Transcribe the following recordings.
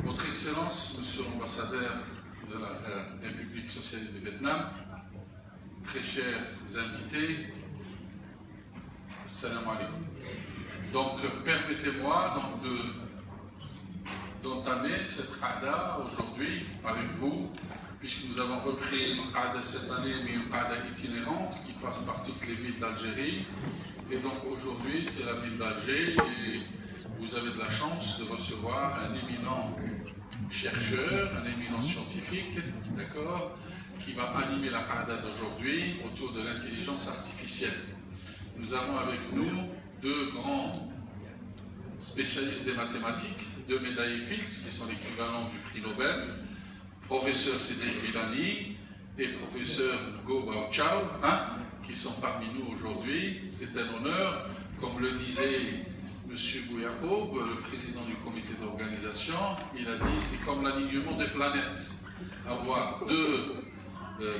Votre Excellence, Monsieur l'ambassadeur de la République socialiste du Vietnam, très chers invités, salam alaikum. Donc, permettez-moi d'entamer cette qa'da aujourd'hui avec vous, puisque nous avons repris une qa'da cette année, mais une qa'da itinérante qui passe par toutes les villes d'Algérie. Et donc aujourd'hui, c'est la ville d'Alger et vous avez de la chance de recevoir un éminent chercheur, un éminent scientifique, d'accord, qui va animer la qa'da d'aujourd'hui autour de l'intelligence artificielle. Nous avons avec nous deux grands spécialistes des mathématiques, deux médaillés Fields qui sont l'équivalent du prix Nobel, professeur Cédric Villani et professeur Ngo Bao Chao, qui sont parmi nous aujourd'hui. C'est un honneur, comme le disait M. Bouyakoub, le président du comité d'organisation. Il a dit c'est comme l'alignement des planètes. Avoir deux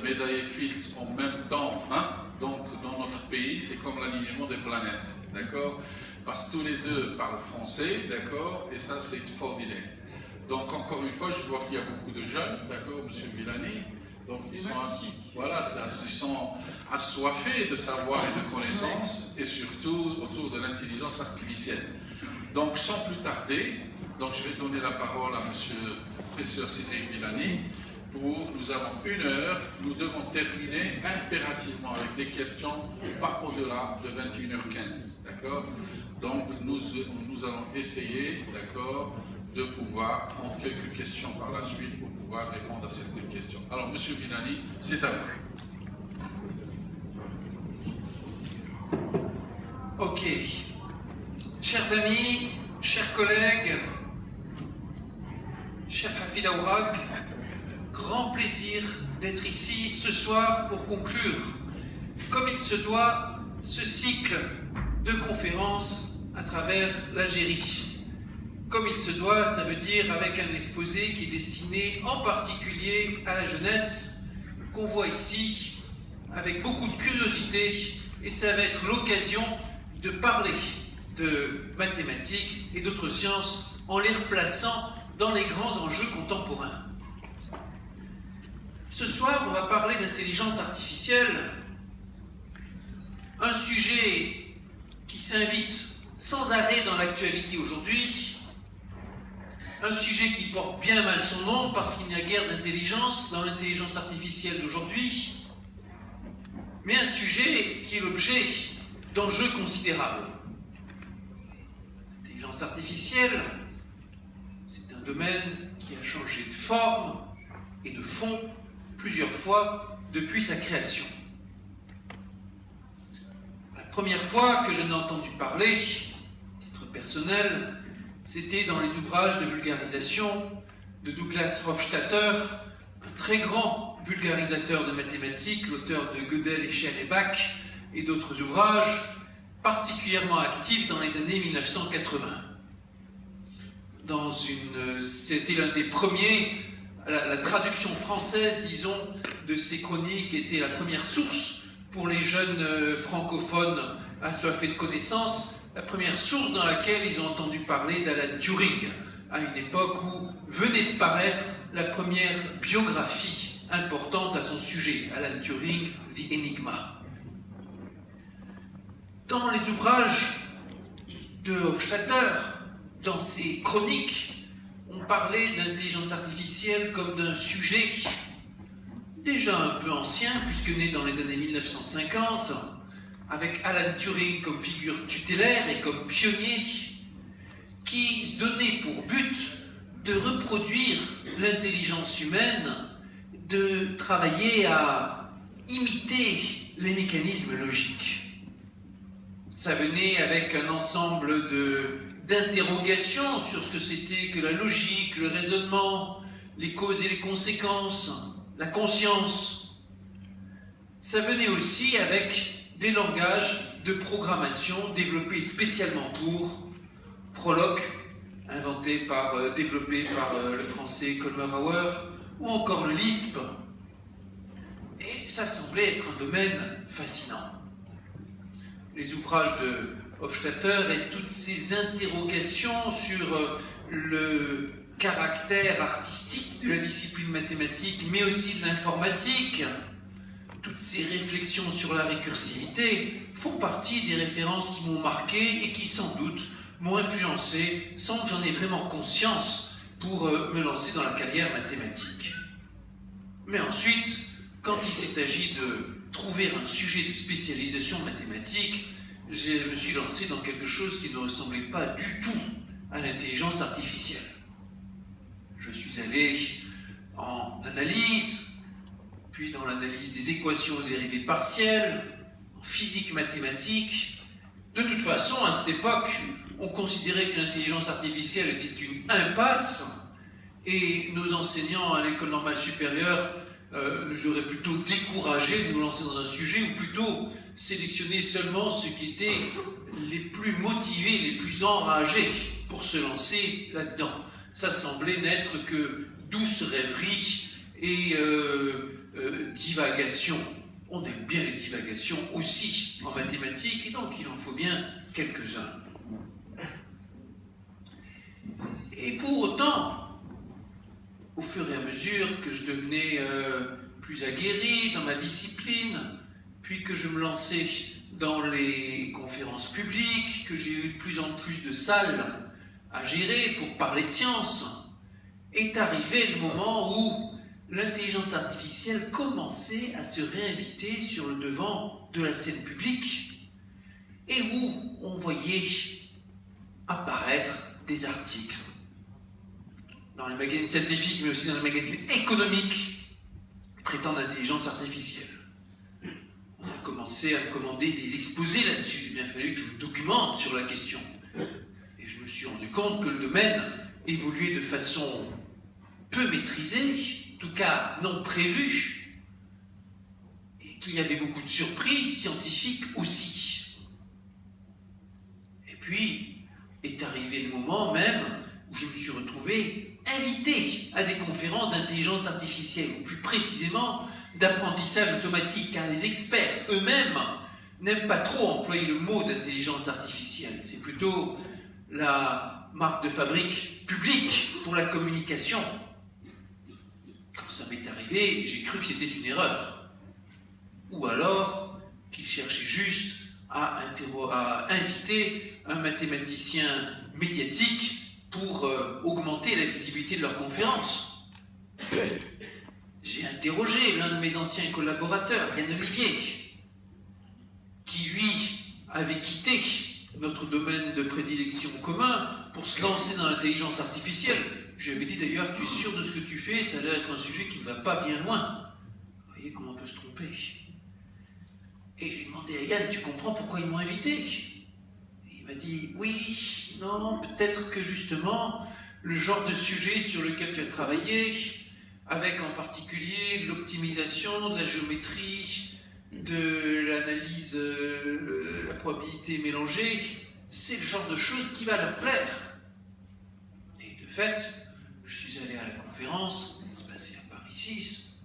médaillés Fields en même temps, donc dans notre pays, c'est comme l'alignement des planètes, d'accord? Parce que tous les deux parlent français, d'accord? Et ça, c'est extraordinaire. Donc, encore une fois, je vois qu'il y a beaucoup de jeunes, d'accord, M. Villani? Donc, ils sont assoiffés de savoir et de connaissances, et surtout autour de l'intelligence artificielle. Donc, sans plus tarder, je vais donner la parole à M. le professeur Cédric Villani. Nous avons 1 heure, nous devons terminer impérativement avec les questions, pas au-delà de 21h15, d'accord? Donc, nous allons essayer, d'accord, de pouvoir prendre quelques questions par la suite pour pouvoir répondre à certaines questions. Alors, Monsieur Villani, c'est à vous. Ok. Chers amis, chers collègues, cher Hafid Aourak, grand plaisir d'être ici ce soir pour conclure, comme il se doit, ce cycle de conférences à travers l'Algérie. Comme il se doit, ça veut dire avec un exposé qui est destiné en particulier à la jeunesse, qu'on voit ici avec beaucoup de curiosité, et ça va être l'occasion de parler de mathématiques et d'autres sciences en les replaçant dans les grands enjeux contemporains. Ce soir, on va parler d'intelligence artificielle, un sujet qui s'invite sans arrêt dans l'actualité aujourd'hui, un sujet qui porte bien mal son nom parce qu'il n'y a guère d'intelligence dans l'intelligence artificielle d'aujourd'hui, mais un sujet qui est l'objet d'enjeux considérables. L'intelligence artificielle, c'est un domaine qui a changé de forme et de fond plusieurs fois depuis sa création. La première fois que j'en ai entendu parler, à titre personnel, c'était dans les ouvrages de vulgarisation de Douglas Hofstadter, un très grand vulgarisateur de mathématiques, l'auteur de Gödel et Scher et Bach et d'autres ouvrages, particulièrement actifs dans les années 1980. C'était l'un des premiers, la traduction française, disons, de ces chroniques était la première source pour les jeunes francophones assoiffés de connaissances, la première source dans laquelle ils ont entendu parler d'Alan Turing, à une époque où venait de paraître la première biographie importante à son sujet, Alan Turing, The Enigma. Dans les ouvrages de Hofstadter, dans ses chroniques, on parlait de l'intelligence artificielle comme d'un sujet déjà un peu ancien, puisque né dans les années 1950, avec Alan Turing comme figure tutélaire et comme pionnier, qui se donnait pour but de reproduire l'intelligence humaine, de travailler à imiter les mécanismes logiques. Ça venait avec un ensemble d'interrogations sur ce que c'était que la logique, le raisonnement, les causes et les conséquences, la conscience. Ça venait aussi avec des langages de programmation développés spécialement pour Prolog, développé par le français Colmer Hauer, ou encore le Lisp. Et ça semblait être un domaine fascinant. Les ouvrages de Hofstadter et toutes ces interrogations sur caractère artistique de la discipline mathématique, mais aussi de l'informatique, toutes ces réflexions sur la récursivité font partie des références qui m'ont marqué et qui sans doute m'ont influencé sans que j'en ai vraiment conscience pour me lancer dans la carrière mathématique. Mais ensuite, quand il s'est agi de trouver un sujet de spécialisation mathématique, je me suis lancé dans quelque chose qui ne ressemblait pas du tout à l'intelligence artificielle. Je suis allé en analyse, puis dans l'analyse des équations et dérivées partielles, en physique mathématique. De toute façon, à cette époque, on considérait que l'intelligence artificielle était une impasse, et nos enseignants à l'école normale supérieure nous auraient plutôt découragés de nous lancer dans un sujet, ou plutôt sélectionner seulement ceux qui étaient les plus motivés, les plus enragés pour se lancer là-dedans. Ça semblait n'être que douce rêverie et divagation. On aime bien les divagations aussi en mathématiques, et donc il en faut bien quelques-uns. Et pour autant, au fur et à mesure que je devenais plus aguerri dans ma discipline, puis que je me lançais dans les conférences publiques, que j'ai eu de plus en plus de salles à gérer pour parler de science, est arrivé le moment où l'intelligence artificielle commençait à se réinviter sur le devant de la scène publique et où on voyait apparaître des articles dans les magazines scientifiques, mais aussi dans les magazines économiques traitant d'intelligence artificielle. On a commencé à me commander des exposés là-dessus. Il a bien fallu que je me documente sur la question. Et je me suis rendu compte que le domaine évoluait de façon peu maîtrisée, en tout cas non prévue, et qu'il y avait beaucoup de surprises scientifiques aussi. Et puis, est arrivé le moment même où je me suis retrouvé invité à des conférences d'intelligence artificielle, ou plus précisément d'apprentissage automatique, car les experts eux-mêmes n'aiment pas trop employer le mot d'intelligence artificielle. C'est plutôt la marque de fabrique publique pour la communication. Quand ça m'est arrivé, j'ai cru que c'était une erreur. Ou alors qu'ils cherchaient juste à inviter un mathématicien médiatique pour augmenter la visibilité de leur conférence. J'ai interrogé l'un de mes anciens collaborateurs, Yann Olivier, qui lui avait quitté notre domaine de prédilection commun pour se lancer dans l'intelligence artificielle. J'avais dit d'ailleurs, tu es sûr de ce que tu fais, ça a l'air d'être un sujet qui ne va pas bien loin. Vous voyez comment on peut se tromper. Et j'ai demandé à Yann, tu comprends pourquoi ils m'ont invité? Il m'a dit, oui, non, peut-être que justement, le genre de sujet sur lequel tu as travaillé, avec en particulier l'optimisation de la géométrie, de l'analyse, la probabilité mélangée, c'est le genre de choses qui va leur plaire. Et de fait, je suis allé à la conférence, qui se passait à Paris 6,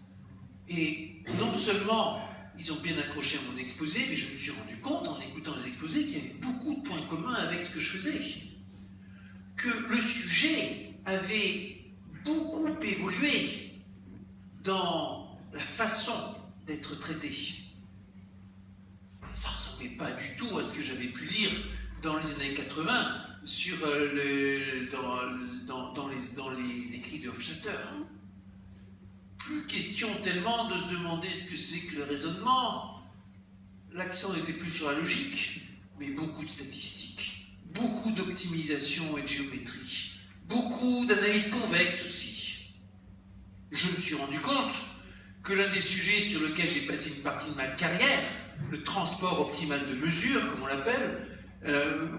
et non seulement ils ont bien accroché à mon exposé, mais je me suis rendu compte, en écoutant les exposés, qu'il y avait beaucoup de points communs avec ce que je faisais. Que le sujet avait beaucoup évolué dans la façon d'être traité. Ça ne ressemblait pas du tout à ce que j'avais pu lire dans les années 80 sur dans les écrits de Hofstadter. Plus question tellement de se demander ce que c'est que le raisonnement. L'accent n'était plus sur la logique, mais beaucoup de statistiques, beaucoup d'optimisation et de géométrie, beaucoup d'analyse convexe aussi. Je me suis rendu compte que l'un des sujets sur lequel j'ai passé une partie de ma carrière, le transport optimal de mesure, comme on l'appelle,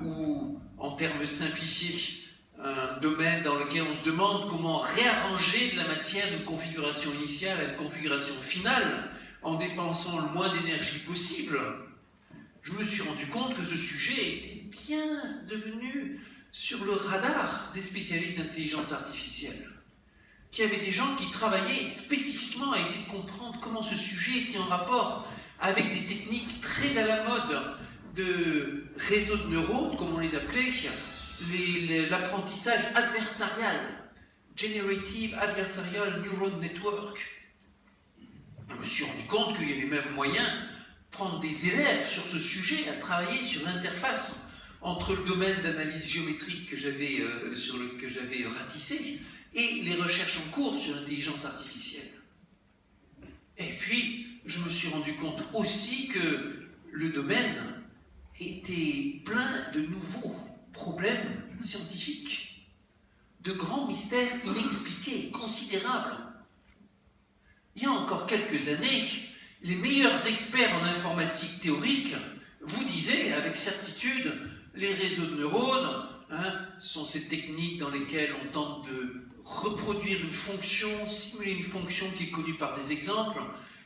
ou en termes simplifiés, un domaine dans lequel on se demande comment réarranger de la matière d'une configuration initiale à une configuration finale en dépensant le moins d'énergie possible, je me suis rendu compte que ce sujet était bien devenu sur le radar des spécialistes d'intelligence artificielle. Qu'il y avait des gens qui travaillaient spécifiquement à essayer de comprendre comment ce sujet était en rapport avec des techniques très à la mode de réseaux de neurones, comme on les appelait, l'apprentissage adversarial, Generative Adversarial Neuron Network. Je me suis rendu compte qu'il y avait même moyen de prendre des élèves sur ce sujet, à travailler sur l'interface entre le domaine d'analyse géométrique que j'avais ratissé et les recherches en cours sur l'intelligence artificielle. Et puis, je me suis rendu compte aussi que le domaine était plein de nouveaux problèmes scientifiques, de grands mystères inexpliqués, considérables. Il y a encore quelques années, les meilleurs experts en informatique théorique vous disaient avec certitude les réseaux de neurones sont ces techniques dans lesquelles on tente de reproduire une fonction, simuler une fonction qui est connue par des exemples,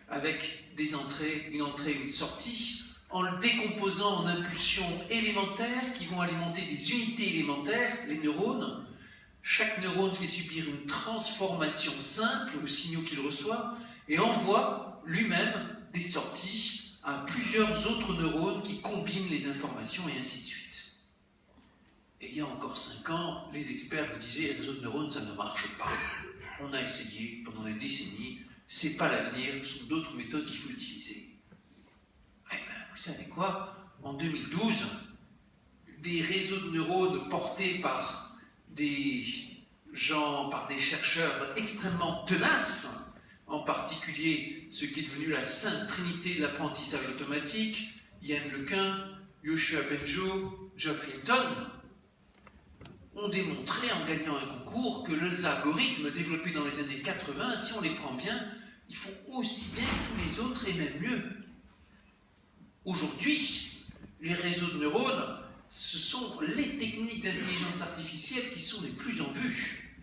avec une entrée et une sortie, en le décomposant en impulsions élémentaires qui vont alimenter des unités élémentaires, les neurones. Chaque neurone fait subir une transformation simple aux signaux qu'il reçoit et envoie lui-même des sorties à plusieurs autres neurones qui combinent les informations et ainsi de suite. Et il y a encore 5 ans, les experts vous disaient les réseaux de neurones, ça ne marche pas. On a essayé pendant des décennies, c'est pas l'avenir, ce sont d'autres méthodes qu'il faut utiliser. Eh bien, vous savez quoi? En 2012, des réseaux de neurones portés par des chercheurs extrêmement tenaces, en particulier ce qui est devenu la sainte trinité de l'apprentissage automatique, Yann Lequin, Yoshua Bengio, Geoff Hinton, ont démontré en gagnant un concours que les algorithmes développés dans les années 80, si on les prend bien, ils font aussi bien que tous les autres et même mieux. Aujourd'hui, les réseaux de neurones, ce sont les techniques d'intelligence artificielle qui sont les plus en vue.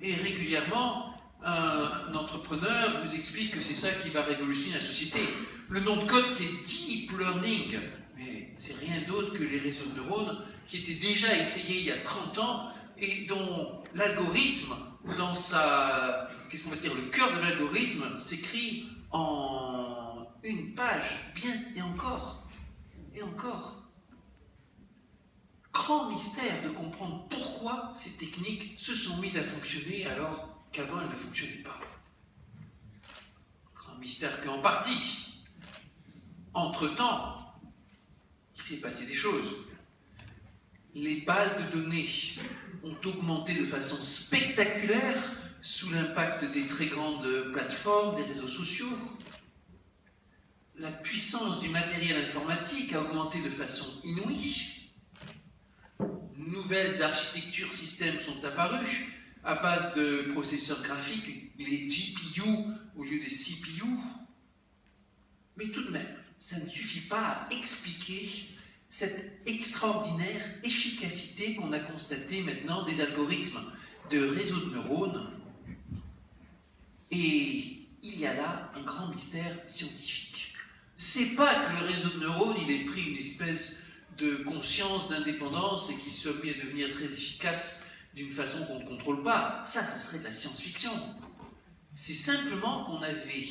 Et régulièrement, un entrepreneur vous explique que c'est ça qui va révolutionner la société. Le nom de code, c'est Deep Learning. Mais c'est rien d'autre que les réseaux de neurones qui étaient déjà essayés il y a 30 ans et dont l'algorithme, dans sa... qu'est-ce qu'on va dire, le cœur de l'algorithme s'écrit en une page, bien et encore. Et encore. Grand mystère de comprendre pourquoi ces techniques se sont mises à fonctionner alors qu'avant elles ne fonctionnaient pas. Grand mystère qu'en partie, entre-temps, il s'est passé des choses. Les bases de données ont augmenté de façon spectaculaire sous l'impact des très grandes plateformes, des réseaux sociaux. La puissance du matériel informatique a augmenté de façon inouïe. Nouvelles architectures systèmes sont apparues à base de processeurs graphiques, les GPU au lieu des CPU. Mais tout de même, ça ne suffit pas à expliquer cette extraordinaire efficacité qu'on a constatée maintenant des algorithmes de réseaux de neurones. Et il y a là un grand mystère scientifique. C'est pas que le réseau de neurones, il ait pris une espèce de conscience, d'indépendance et qui soit mis à devenir très efficace d'une façon qu'on ne contrôle pas. Ça, ce serait de la science-fiction. C'est simplement qu'on avait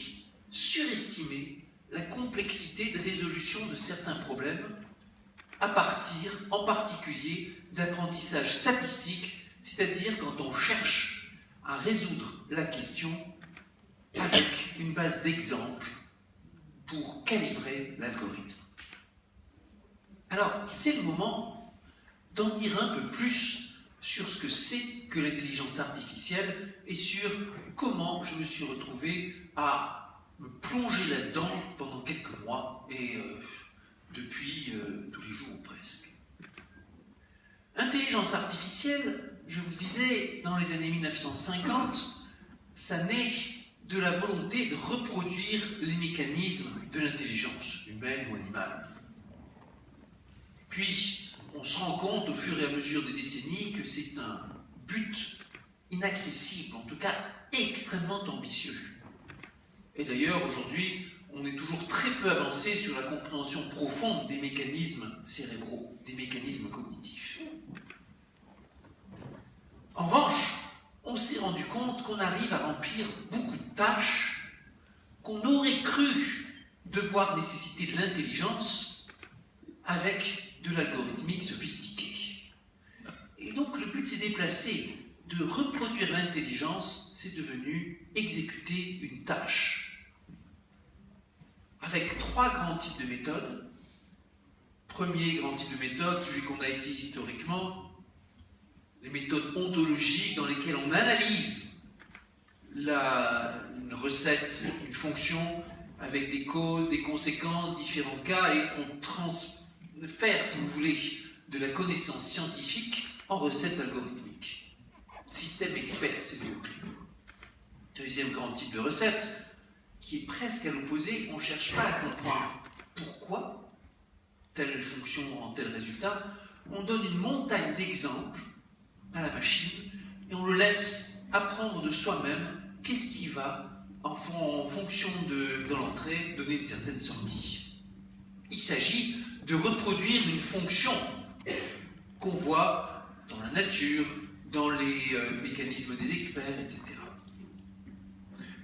surestimé la complexité de résolution de certains problèmes à partir, en particulier, d'apprentissage statistique, c'est-à-dire quand on cherche à résoudre la question avec une base d'exemples pour calibrer l'algorithme. Alors, c'est le moment d'en dire un peu plus sur ce que c'est que l'intelligence artificielle et sur comment je me suis retrouvé à me plonger là-dedans pendant quelques mois et depuis tous les jours presque. Intelligence artificielle, je vous le disais, dans les années 1950, ça naît de la volonté de reproduire les mécanismes de l'intelligence humaine ou animale. Puis, on se rend compte au fur et à mesure des décennies que c'est un but inaccessible, en tout cas extrêmement ambitieux. Et d'ailleurs, aujourd'hui, on est toujours très peu avancé sur la compréhension profonde des mécanismes cérébraux, des mécanismes cognitifs. En revanche, on s'est rendu compte qu'on arrive à remplir beaucoup de tâches qu'on aurait cru devoir nécessiter de l'intelligence avec de l'algorithmique sophistiquée. Et donc le but c'est de déplacer de reproduire l'intelligence, c'est devenu exécuter une tâche. Avec 3 grands types de méthodes. Premier grand type de méthode, celui qu'on a essayé historiquement, les méthodes ontologiques dans lesquelles on analyse une recette, une fonction, avec des causes, des conséquences, différents cas, et on transfère, si vous voulez, de la connaissance scientifique en recette algorithmique. Système expert, c'est le mot-clé. Deuxième grand type de recette, qui est presque à l'opposé, on ne cherche pas à comprendre pourquoi telle fonction rend tel résultat, on donne une montagne d'exemples à la machine et on le laisse apprendre de soi-même qu'est-ce qui va, en fonction de l'entrée, donner une certaine sortie. Il s'agit de reproduire une fonction qu'on voit dans la nature, dans les mécanismes des experts, etc.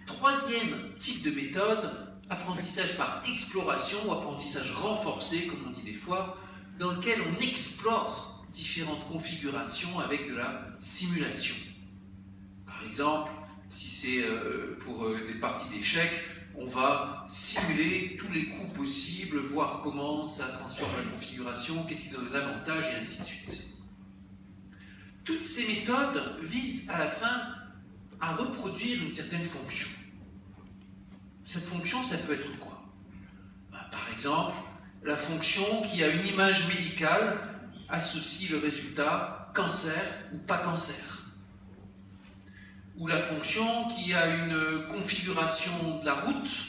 Troisième type de méthode, apprentissage par exploration ou apprentissage renforcé, comme on dit des fois, dans lequel on explore différentes configurations avec de la simulation. Par exemple, si c'est pour des parties d'échecs, on va simuler tous les coups possibles, voir comment ça transforme la configuration, qu'est-ce qui donne un avantage, et ainsi de suite. Toutes ces méthodes visent à la fin à reproduire une certaine fonction. Cette fonction, ça peut être quoi? Par exemple, la fonction qui a une image médicale associe le résultat cancer ou pas cancer. Ou la fonction qui a une configuration de la route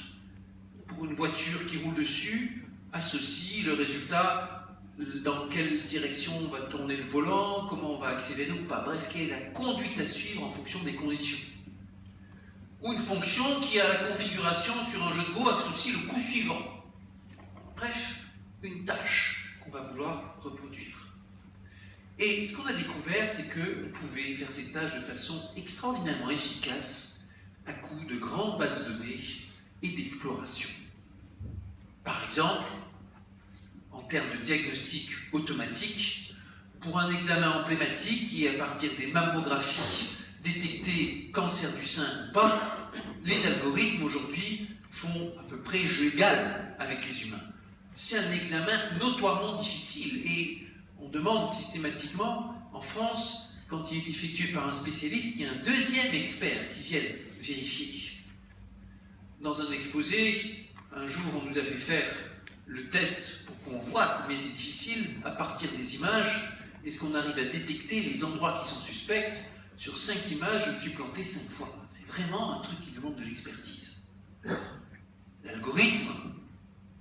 pour une voiture qui roule dessus associe le résultat dans quelle direction on va tourner le volant, comment on va accélérer ou pas. Bref, quelle est la conduite à suivre en fonction des conditions. Ou une fonction qui a la configuration sur un jeu de Go associe le coup suivant. Bref, une tâche qu'on va vouloir reproduire. Et ce qu'on a découvert, c'est qu'on pouvait faire ces tâches de façon extraordinairement efficace à coup de grandes bases de données et d'exploration. Par exemple, en termes de diagnostic automatique, pour un examen emblématique qui est à partir des mammographies détecter cancer du sein ou pas, les algorithmes aujourd'hui font à peu près jeu égal avec les humains. C'est un examen notoirement difficile et on demande systématiquement en France, quand il est effectué par un spécialiste, qu'il y ait un deuxième expert qui vienne vérifier. Dans un exposé, un jour on nous a fait faire le test pour qu'on voit combien c'est difficile à partir des images. Est-ce qu'on arrive à détecter les endroits qui sont suspects? Sur 5 images, je me suis planté 5 fois. C'est vraiment un truc qui demande de l'expertise. L'algorithme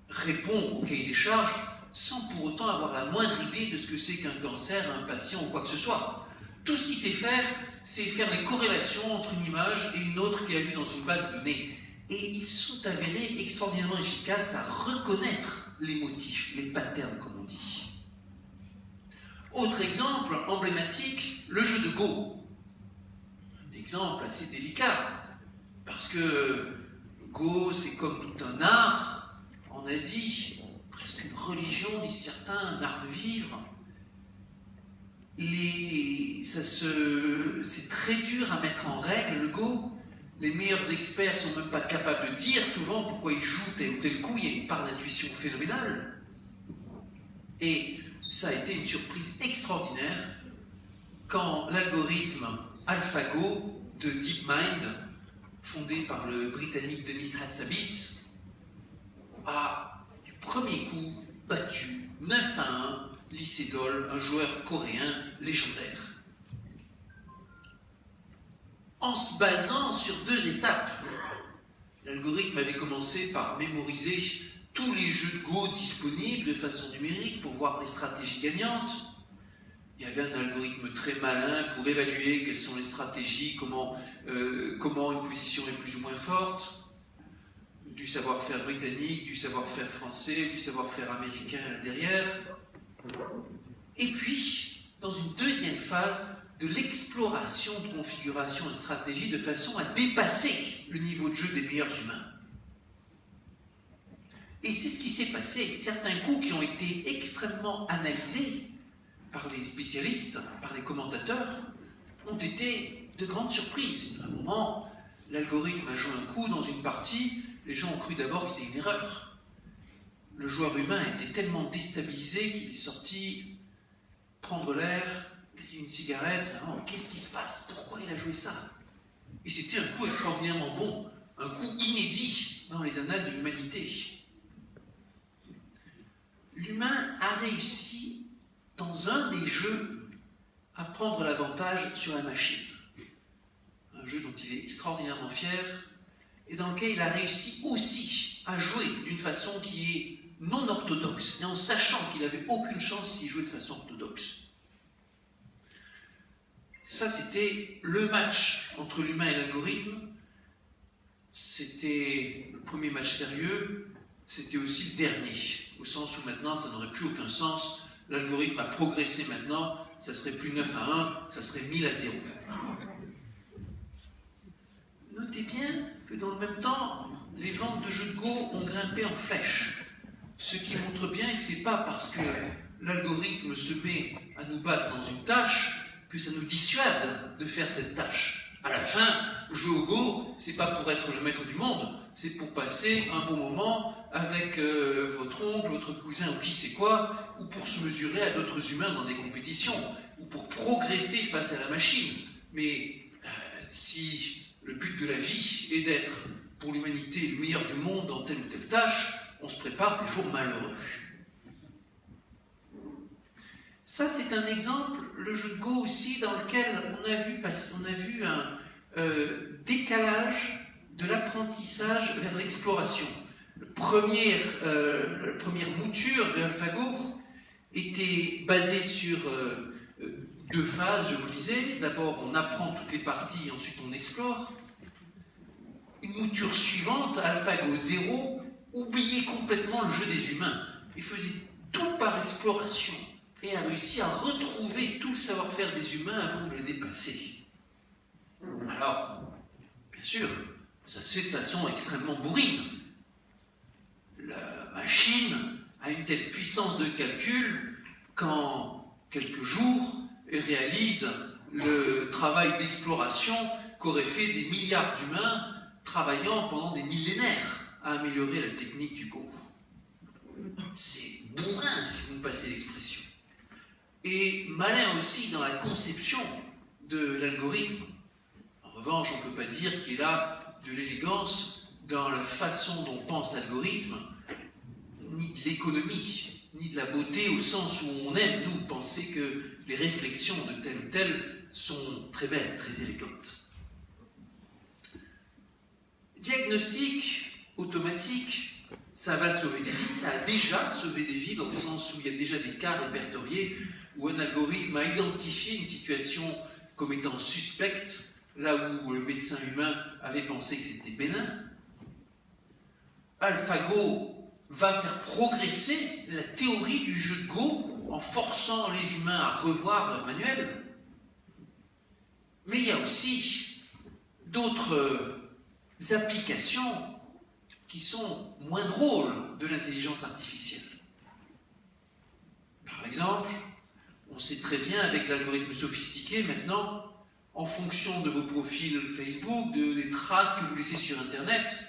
répond au cahier des charges sans pour autant avoir la moindre idée de ce que c'est qu'un cancer, un patient ou quoi que ce soit. Tout ce qu'il sait faire, c'est faire les corrélations entre une image et une autre qu'il a vue dans une base de données. Et ils sont avérés extraordinairement efficaces à reconnaître les motifs, les patterns, comme on dit. Autre exemple emblématique, le jeu de Go. Un exemple assez délicat, parce que Go, c'est comme tout un art en Asie, presque une religion, disent certains, un art de vivre. C'est très dur à mettre en règle, le Go. Les meilleurs experts ne sont même pas capables de dire souvent pourquoi ils jouent tel ou tel coup. Il y a une part d'intuition phénoménale. Et ça a été une surprise extraordinaire quand l'algorithme AlphaGo de DeepMind, fondé par le Britannique Demis Hassabis, a du premier coup battu 9-1 Lee Sedol, un joueur coréen légendaire. En se basant sur 2 étapes. L'algorithme avait commencé par mémoriser tous les jeux de Go disponibles de façon numérique pour voir les stratégies gagnantes. Il y avait un algorithme très malin pour évaluer quelles sont les stratégies, comment une position est plus ou moins forte, du savoir-faire britannique, du savoir-faire français, du savoir-faire américain là derrière. Et puis, dans une deuxième phase, de l'exploration de configuration et de stratégie de façon à dépasser le niveau de jeu des meilleurs humains. Et c'est ce qui s'est passé. Certains coups qui ont été extrêmement analysés par les spécialistes, par les commentateurs, ont été de grandes surprises. À un moment, l'algorithme a joué un coup dans une partie, les gens ont cru d'abord que c'était une erreur. Le joueur humain était tellement déstabilisé qu'il est sorti prendre l'air, griller une cigarette. Oh, qu'est-ce qui se passe? Pourquoi il a joué ça? Et c'était un coup extraordinairement bon, un coup inédit dans les annales de l'humanité. L'humain a réussi, dans un des jeux, à prendre l'avantage sur la machine. Un jeu dont il est extraordinairement fier, et dans lequel il a réussi aussi à jouer d'une façon qui est non orthodoxe, et en sachant qu'il n'avait aucune chance s'il jouait de façon orthodoxe. Ça, c'était le match entre l'humain et l'algorithme. C'était le premier match sérieux, c'était aussi le dernier, au sens où maintenant ça n'aurait plus aucun sens. L'algorithme a progressé maintenant, ça serait plus 9-1, ça serait 1000-0. Notez bien que dans le même temps, les ventes de jeux de Go ont grimpé en flèche. Ce qui montre bien que ce n'est pas parce que l'algorithme se met à nous battre dans une tâche que ça nous dissuade de faire cette tâche. À la fin, jouer au Go, c'est pas pour être le maître du monde, c'est pour passer un bon moment avec votre oncle, votre cousin ou qui sait quoi, ou pour se mesurer à d'autres humains dans des compétitions, ou pour progresser face à la machine. Mais si le but de la vie est d'être pour l'humanité le meilleur du monde dans telle ou telle tâche, on se prépare des jours malheureux. Ça, c'est un exemple, le jeu de Go aussi, dans lequel on a vu un décalage de l'apprentissage vers l'exploration. La première mouture de AlphaGo était basée sur deux phases, je vous le disais. D'abord, on apprend toutes les parties, ensuite on explore. Une mouture suivante, AlphaGo 0, oubliait complètement le jeu des humains. Il faisait tout par exploration et a réussi à retrouver tout le savoir-faire des humains avant de le dépasser. Alors, bien sûr, ça se fait de façon extrêmement bourrine. La machine a une telle puissance de calcul qu'en quelques jours, elle réalise le travail d'exploration qu'auraient fait des milliards d'humains travaillant pendant des millénaires à améliorer la technique du Go. C'est bourrin, si vous me passez l'expression. Et malin aussi dans la conception de l'algorithme. En revanche, on ne peut pas dire qu'il a de l'élégance dans la façon dont pense l'algorithme, ni de l'économie, ni de la beauté, au sens où on aime, nous, penser que les réflexions de tel ou tel sont très belles, très élégantes. Diagnostic automatique, ça va sauver des vies, ça a déjà sauvé des vies dans le sens où il y a déjà des cas répertoriés où un algorithme a identifié une situation comme étant suspecte, là où le médecin humain avait pensé que c'était bénin. AlphaGo va faire progresser la théorie du jeu de Go en forçant les humains à revoir leur manuel. Mais il y a aussi d'autres applications qui sont moins drôles de l'intelligence artificielle. Par exemple, on sait très bien avec l'algorithme sophistiqué maintenant, en fonction de vos profils Facebook, des traces que vous laissez sur Internet,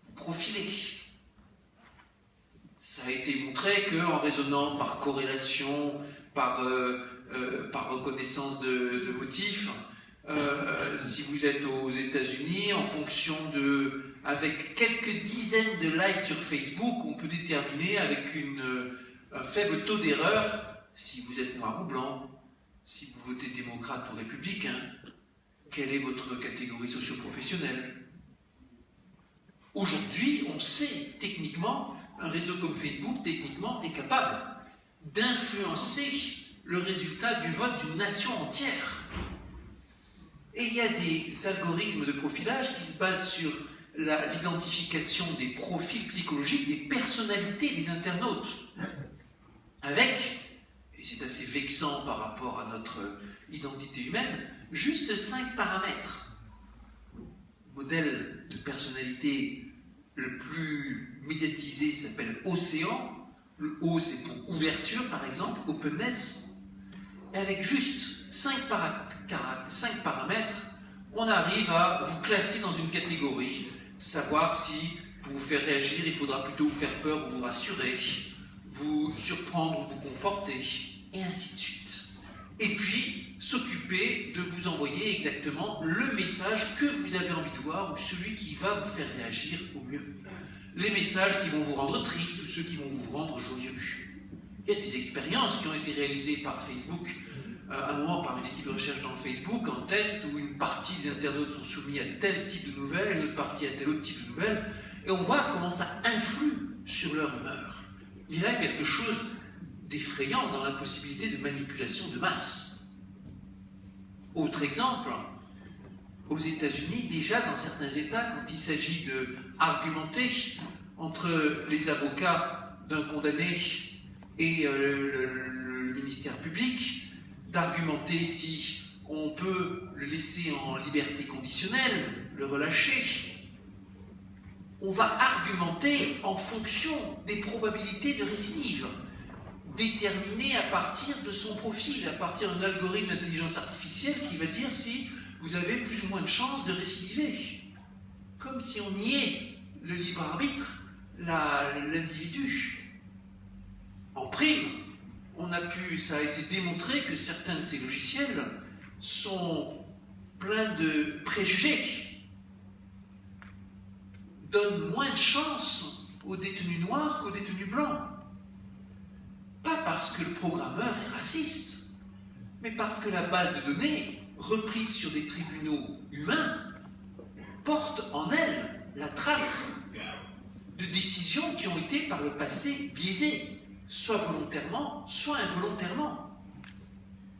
vous profilez. Ça a été montré qu'en raisonnant par corrélation, par reconnaissance de motifs, si vous êtes aux États-Unis, en fonction avec quelques dizaines de likes sur Facebook, on peut déterminer avec un faible taux d'erreur si vous êtes noir ou blanc, si vous votez démocrate ou républicain, quelle est votre catégorie socio-professionnelle. Aujourd'hui, on sait techniquement, un réseau comme Facebook, techniquement, est capable d'influencer le résultat du vote d'une nation entière. Et il y a des algorithmes de profilage qui se basent sur l'identification des profils psychologiques, des personnalités des internautes, avec, et c'est assez vexant par rapport à notre identité humaine, juste 5 paramètres. Le modèle de personnalité le plus médiatisé s'appelle Océan. Le O, c'est pour ouverture, par exemple, openness. Et avec juste 5 5 paramètres, on arrive à vous classer dans une catégorie, savoir si pour vous faire réagir, il faudra plutôt vous faire peur ou vous rassurer, vous surprendre ou vous conforter, et ainsi de suite. Et puis, s'occuper de vous envoyer exactement le message que vous avez envie de voir ou celui qui va vous faire réagir au mieux. Les messages qui vont vous rendre triste ou ceux qui vont vous rendre joyeux. Il y a des expériences qui ont été réalisées par Facebook, à un moment par une équipe de recherche dans Facebook, en test où une partie des internautes sont soumis à tel type de nouvelles et une autre partie à tel autre type de nouvelles, et on voit comment ça influe sur leur humeur. Il y a quelque chose d'effrayant dans la possibilité de manipulation de masse. Autre exemple, aux États-Unis, déjà dans certains États, quand il s'agit d'argumenter entre les avocats d'un condamné et le ministère public, d'argumenter si on peut le laisser en liberté conditionnelle, le relâcher, on va argumenter en fonction des probabilités de récidive, déterminées à partir de son profil, à partir d'un algorithme d'intelligence artificielle qui va dire si vous avez plus ou moins de chances de récidiver. Comme si on niait le libre arbitre, l'individu. En prime, ça a été démontré que certains de ces logiciels sont pleins de préjugés, donnent moins de chances aux détenus noirs qu'aux détenus blancs. Pas parce que le programmeur est raciste, mais parce que la base de données, reprise sur des tribunaux humains, porte en elle la trace de décisions qui ont été par le passé biaisées, soit volontairement, soit involontairement.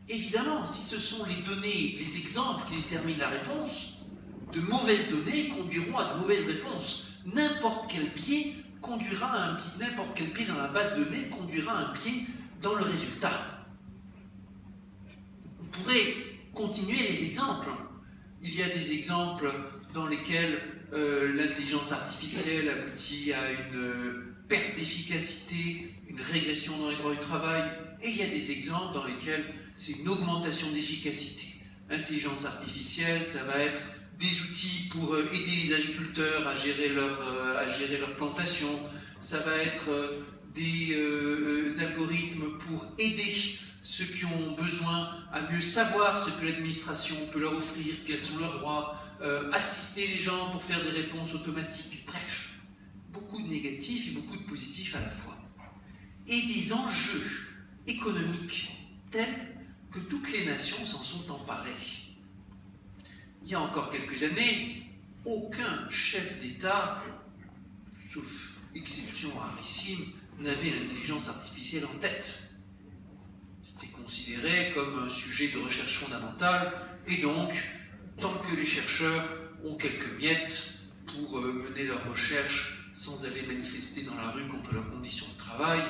Évidemment, si ce sont les données, les exemples qui déterminent la réponse, de mauvaises données conduiront à de mauvaises réponses. N'importe quel biais conduira à un biais, n'importe quel biais dans la base de données conduira à un biais dans le résultat. On pourrait continuer les exemples. Il y a des exemples dans lesquels l'intelligence artificielle aboutit à une perte d'efficacité, une régression dans les droits du travail, et il y a des exemples dans lesquels c'est une augmentation d'efficacité. Intelligence artificielle, ça va être des outils pour aider les agriculteurs à gérer leur plantation, ça va être des algorithmes pour aider ceux qui ont besoin à mieux savoir ce que l'administration peut leur offrir, quels sont leurs droits, assister les gens pour faire des réponses automatiques, bref, beaucoup de négatifs et beaucoup de positifs à la fois. Et des enjeux économiques tels que toutes les nations s'en sont emparées. Il y a encore quelques années, aucun chef d'État, sauf exception rarissime, n'avait l'intelligence artificielle en tête. C'était considéré comme un sujet de recherche fondamentale, et donc, tant que les chercheurs ont quelques miettes pour mener leurs recherches sans aller manifester dans la rue contre leurs conditions de travail,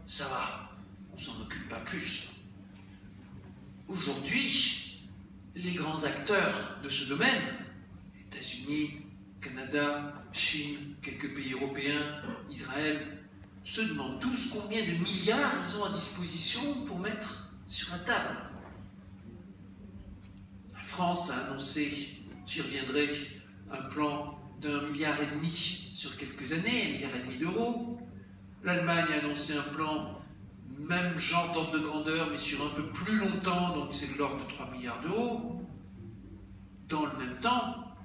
ça va, on s'en occupe pas plus. Aujourd'hui, les grands acteurs de ce domaine, États-Unis, Canada, Chine, quelques pays européens, Israël, se demandent tous combien de milliards ils ont à disposition pour mettre sur la table. La France a annoncé, j'y reviendrai, un plan d'1,5 milliard sur quelques années, 1,5 milliard d'euros. L'Allemagne a annoncé un plan, même genre d'ordre de grandeur, mais sur un peu plus longtemps, donc c'est de l'ordre de 3 milliards d'euros. Dans le même temps,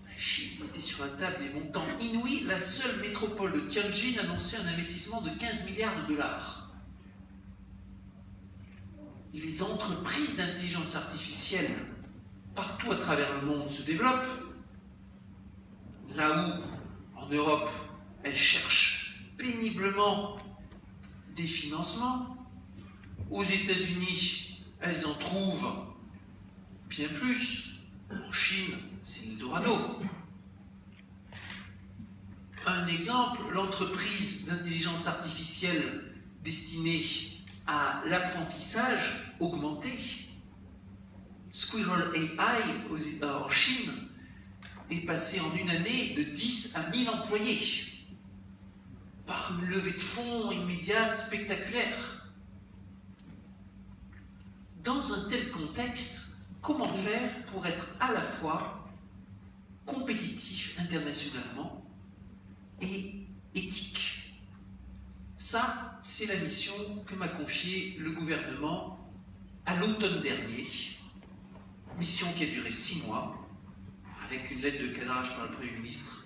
la Chine mettait sur la table des montants inouïs. La seule métropole de Tianjin annonçait un investissement de 15 milliards de dollars. Les entreprises d'intelligence artificielle, partout à travers le monde, se développent. Là où, en Europe, elles cherchent péniblement des financements, aux États-Unis, elles en trouvent bien plus. En Chine, c'est l'Eldorado. Un exemple, l'entreprise d'intelligence artificielle destinée à l'apprentissage augmenté, Squirrel AI en Chine, est passée en une année de 10 à 1000 employés, par une levée de fonds immédiate, spectaculaire. Dans un tel contexte, comment faire pour être à la fois compétitif internationalement et éthique. Ça, c'est la mission que m'a confiée le gouvernement à l'automne dernier, mission qui a duré 6 mois, avec une lettre de cadrage par le Premier ministre.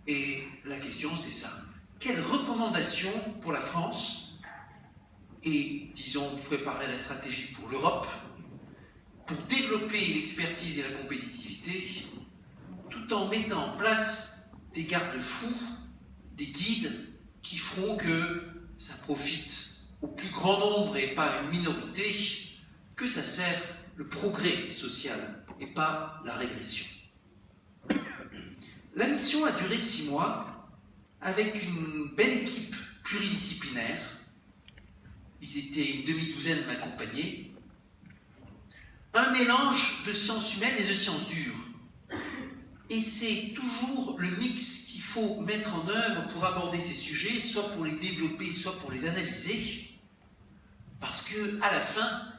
Et la question, c'était ça. Quelles recommandations pour la France et, disons, préparer la stratégie pour l'Europe pour développer l'expertise et la compétitivité, tout en mettant en place des garde-fous, des guides qui feront que ça profite au plus grand nombre et pas à une minorité, que ça sert le progrès social et pas la régression. La mission a duré 6 mois avec une belle équipe pluridisciplinaire. Ils étaient une demi-douzaine m'accompagner. Un mélange de sciences humaines et de sciences dures. Et c'est toujours le mix qu'il faut mettre en œuvre pour aborder ces sujets, soit pour les développer, soit pour les analyser. Parce que, à la fin,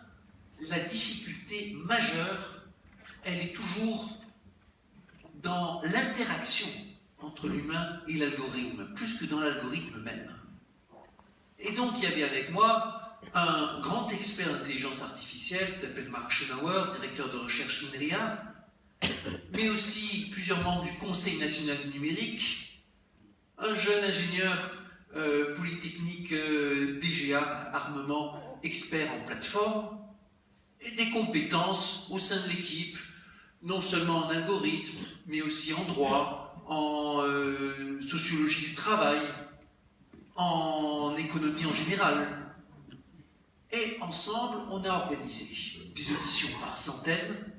la difficulté majeure, elle est toujours dans l'interaction entre l'humain et l'algorithme, plus que dans l'algorithme même. Et donc, il y avait avec moi un grand expert d'intelligence artificielle qui s'appelle Marc Schönauer, directeur de recherche INRIA, mais aussi plusieurs membres du Conseil national du numérique, un jeune ingénieur polytechnique DGA, armement, expert en plateforme, et des compétences au sein de l'équipe, non seulement en algorithme, mais aussi en droit, en sociologie du travail, en économie en général. Et ensemble, on a organisé des auditions par centaines,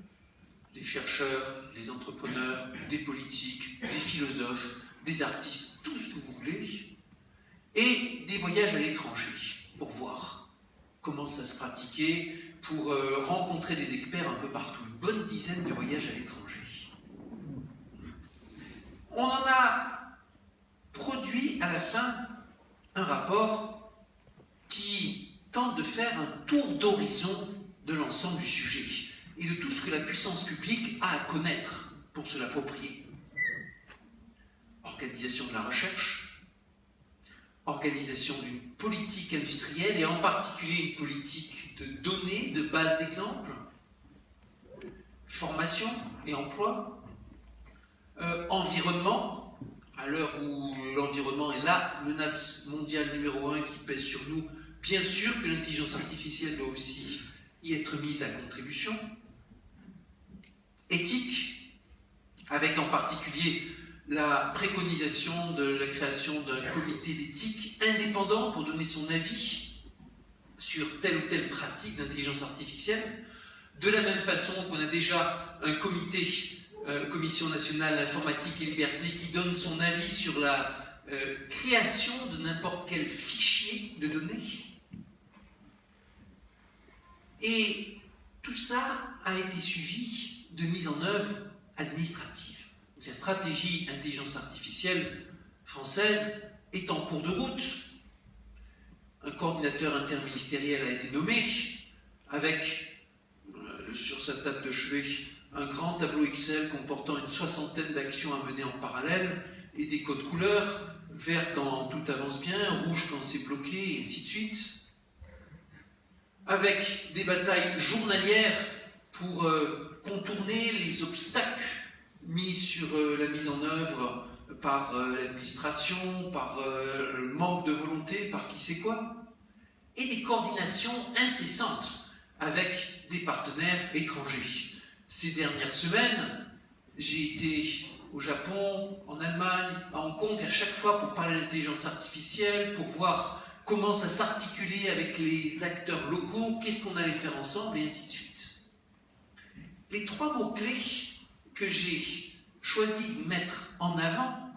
des chercheurs, des entrepreneurs, des politiques, des philosophes, des artistes, tout ce que vous voulez, et des voyages à l'étranger pour voir comment ça se pratiquait, pour rencontrer des experts un peu partout, une bonne dizaine de voyages à l'étranger. On en a produit à la fin un rapport qui tente de faire un tour d'horizon de l'ensemble du sujet et de tout ce que la puissance publique a à connaître pour se l'approprier. Organisation de la recherche, organisation d'une politique industrielle et en particulier une politique de données, de base d'exemples, formation et emploi, environnement, à l'heure où l'environnement est la menace mondiale numéro 1 qui pèse sur nous, bien sûr que l'intelligence artificielle doit aussi y être mise à contribution. Éthique, avec en particulier la préconisation de la création d'un comité d'éthique indépendant pour donner son avis sur telle ou telle pratique d'intelligence artificielle, de la même façon qu'on a déjà un comité, Commission nationale informatique et liberté, qui donne son avis sur la création de n'importe quel fichier de données. Et tout ça a été suivi de mise en œuvre administrative. La stratégie intelligence artificielle française est en cours de route. Un coordinateur interministériel a été nommé, avec, sur sa table de chevet, un grand tableau Excel comportant une 60aine d'actions à mener en parallèle et des codes couleurs, vert quand tout avance bien, rouge quand c'est bloqué, et ainsi de suite. Avec des batailles journalières pour contourner les obstacles mis sur la mise en œuvre par l'administration, par le manque de volonté, par qui sait quoi, et des coordinations incessantes avec des partenaires étrangers. Ces dernières semaines, j'ai été au Japon, en Allemagne, à Hong Kong, à chaque fois pour parler d'intelligence artificielle, pour voir comment ça s'articulait avec les acteurs locaux, qu'est-ce qu'on allait faire ensemble, et ainsi de suite. Les 3 mots-clés que j'ai choisi de mettre en avant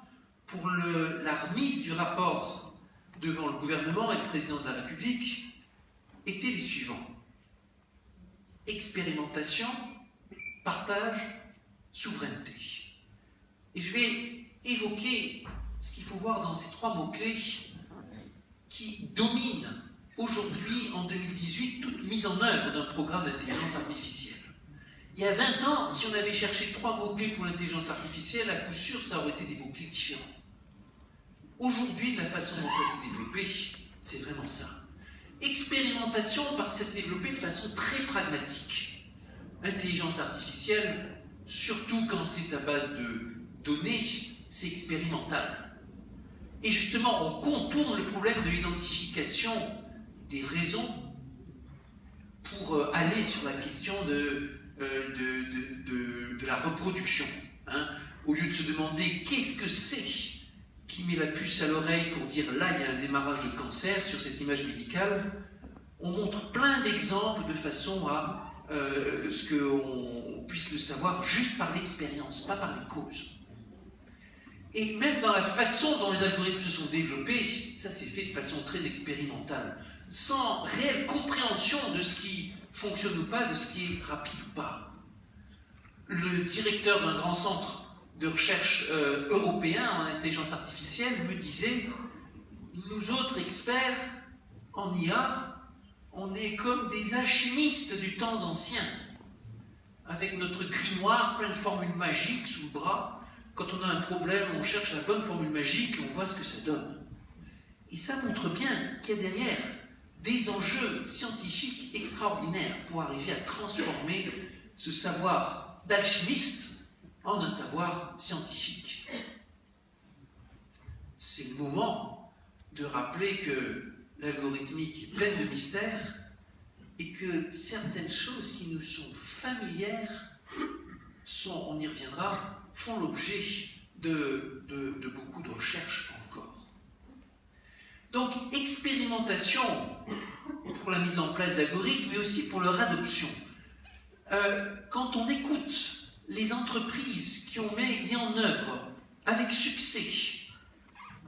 pour la remise du rapport devant le gouvernement et le président de la République étaient les suivants. Expérimentation, partage, souveraineté. Et je vais évoquer ce qu'il faut voir dans ces 3 mots-clés qui dominent aujourd'hui, en 2018, toute mise en œuvre d'un programme d'intelligence artificielle. Il y a 20 ans, si on avait cherché 3 mots-clés pour l'intelligence artificielle, à coup sûr, ça aurait été des mots-clés différents. Aujourd'hui, la façon dont ça s'est développé, c'est vraiment ça. Expérimentation, parce que ça s'est développé de façon très pragmatique. Intelligence artificielle, surtout quand c'est à base de données, c'est expérimental. Et justement, on contourne le problème de l'identification des raisons pour aller sur la question de la reproduction. Hein. Au lieu de se demander qu'est-ce que c'est qui met la puce à l'oreille pour dire là il y a un démarrage de cancer sur cette image médicale, on montre plein d'exemples de façon à ce qu'on puisse le savoir juste par l'expérience, pas par les causes. Et même dans la façon dont les algorithmes se sont développés, ça s'est fait de façon très expérimentale, sans réelle compréhension de ce qui fonctionne ou pas, de ce qui est rapide ou pas. Le directeur d'un grand centre de recherche européen en intelligence artificielle me disait « Nous autres experts en IA, on est comme des alchimistes du temps ancien, avec notre grimoire plein de formules magiques sous le bras. Quand on a un problème, on cherche la bonne formule magique et on voit ce que ça donne. » Et ça montre bien qu'il y a derrière des enjeux scientifiques extraordinaires pour arriver à transformer ce savoir d'alchimiste en un savoir scientifique. C'est le moment de rappeler que l'algorithmique est pleine de mystères et que certaines choses qui nous sont familières on y reviendra, font l'objet de beaucoup de recherches encore. Donc, expérimentation pour la mise en place d'algorithmes, mais aussi pour leur adoption. Quand on écoute les entreprises qui ont mis en œuvre avec succès